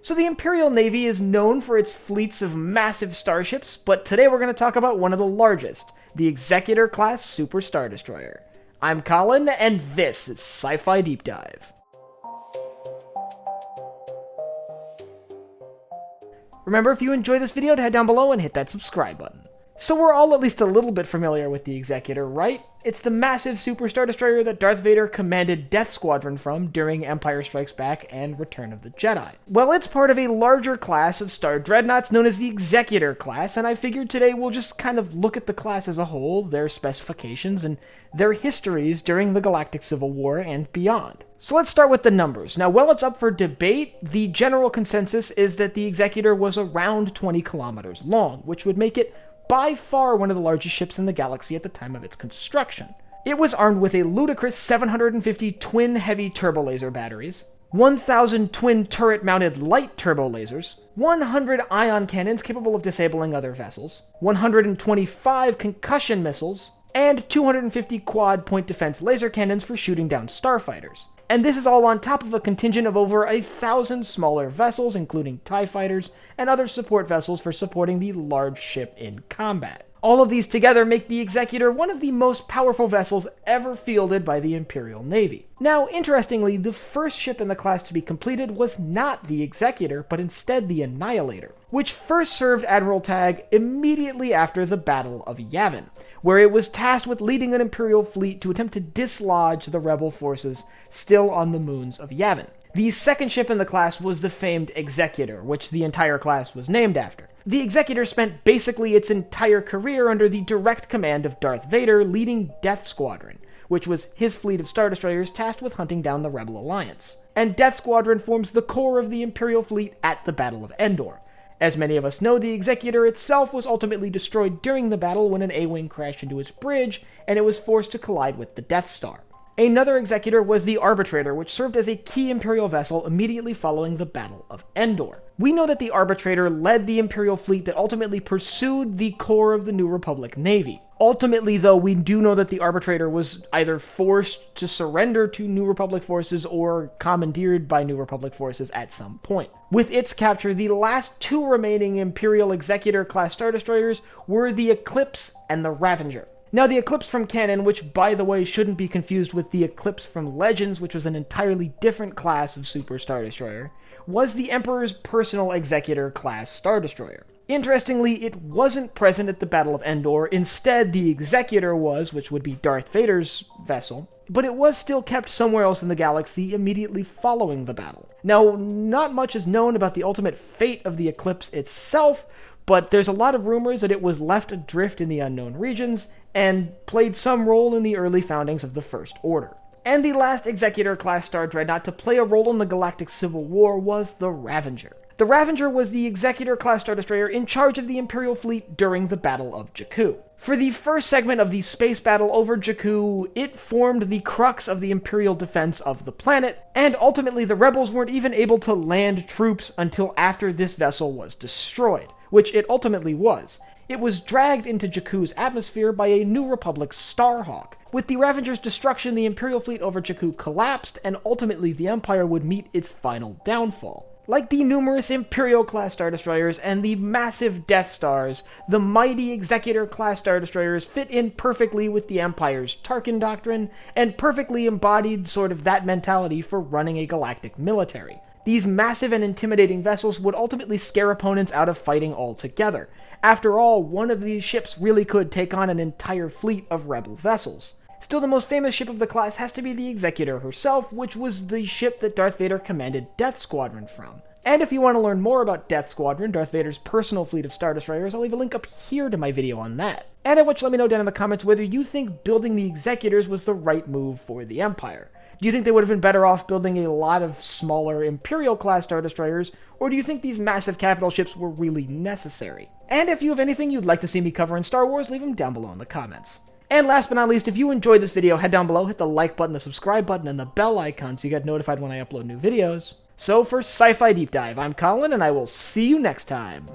So the Imperial Navy is known for its fleets of massive starships, but today we're going to talk about one of the largest, the Executor-Class Super Star Destroyer. I'm Colin, and this is Sci-Fi Deep Dive. Remember, if you enjoyed this video, to head down below and hit that subscribe button. So we're all at least a little bit familiar with the Executor, right? It's the massive Super Star Destroyer that Darth Vader commanded Death Squadron from during Empire Strikes Back and Return of the Jedi. Well, it's part of a larger class of Star Dreadnoughts known as the Executor-Class, and I figured today we'll just kind of look at the class as a whole, their specifications, and their histories during the Galactic Civil War and beyond. So let's start with the numbers. Now, while it's up for debate, the general consensus is that the Executor was around 20 kilometers long, which would make it by far one of the largest ships in the galaxy at the time of its construction. It was armed with a ludicrous 750 twin heavy turbo-laser batteries, 1,000 twin turret-mounted light turbo-lasers, 100 ion cannons capable of disabling other vessels, 125 concussion missiles, and 250 quad point defense laser cannons for shooting down starfighters. And this is all on top of a contingent of over 1,000 smaller vessels, including TIE fighters and other support vessels for supporting the large ship in combat. All of these together make the Executor one of the most powerful vessels ever fielded by the Imperial Navy. Now, interestingly, the first ship in the class to be completed was not the Executor, but instead the Annihilator, which first served Admiral Tag immediately after the Battle of Yavin, where it was tasked with leading an Imperial fleet to attempt to dislodge the rebel forces still on the moons of Yavin. The second ship in the class was the famed Executor, which the entire class was named after. The Executor spent basically its entire career under the direct command of Darth Vader, leading Death Squadron, which was his fleet of Star Destroyers tasked with hunting down the Rebel Alliance. And Death Squadron forms the core of the Imperial fleet at the Battle of Endor. As many of us know, the Executor itself was ultimately destroyed during the battle when an A-Wing crashed into its bridge, and it was forced to collide with the Death Star. Another Executor was the Arbitrator, which served as a key Imperial vessel immediately following the Battle of Endor. We know that the Arbitrator led the Imperial fleet that ultimately pursued the core of the New Republic Navy. Ultimately, though, we do know that the Arbitrator was either forced to surrender to New Republic forces or commandeered by New Republic forces at some point. With its capture, the last two remaining Imperial Executor-Class Star Destroyers were the Eclipse and the Ravager. Now, the Eclipse from Canon, which, by the way, shouldn't be confused with the Eclipse from Legends, which was an entirely different class of Super Star Destroyer, was the Emperor's personal Executor-Class Star Destroyer. Interestingly, it wasn't present at the Battle of Endor. Instead, the Executor was, which would be Darth Vader's vessel, but it was still kept somewhere else in the galaxy immediately following the battle. Now, not much is known about the ultimate fate of the Eclipse itself, but there's a lot of rumors that it was left adrift in the unknown regions and played some role in the early foundings of the First Order. And the last Executor-Class Star Dreadnought to play a role in the Galactic Civil War was the Ravager. The Ravager was the Executor-Class Star Destroyer in charge of the Imperial fleet during the Battle of Jakku. For the first segment of the space battle over Jakku, it formed the crux of the Imperial defense of the planet, and ultimately the rebels weren't even able to land troops until after this vessel was destroyed, which it ultimately was. It was dragged into Jakku's atmosphere by a New Republic Starhawk. With the Ravager's destruction, the Imperial fleet over Jakku collapsed, and ultimately the Empire would meet its final downfall. Like the numerous Imperial-Class Star Destroyers and the massive Death Stars, the mighty Executor-Class Star Destroyers fit in perfectly with the Empire's Tarkin doctrine, and perfectly embodied sort of that mentality for running a galactic military. These massive and intimidating vessels would ultimately scare opponents out of fighting altogether. After all, one of these ships really could take on an entire fleet of rebel vessels. Still, the most famous ship of the class has to be the Executor herself, which was the ship that Darth Vader commanded Death Squadron from. And if you want to learn more about Death Squadron, Darth Vader's personal fleet of Star Destroyers, I'll leave a link up here to my video on that. And I want you to let me know down in the comments whether you think building the Executors was the right move for the Empire. Do you think they would have been better off building a lot of smaller Imperial-Class Star Destroyers, or do you think these massive capital ships were really necessary? And if you have anything you'd like to see me cover in Star Wars, leave them down below in the comments. And last but not least, if you enjoyed this video, head down below, hit the like button, the subscribe button, and the bell icon so you get notified when I upload new videos. So for Sci-Fi Deep Dive, I'm Colin, and I will see you next time.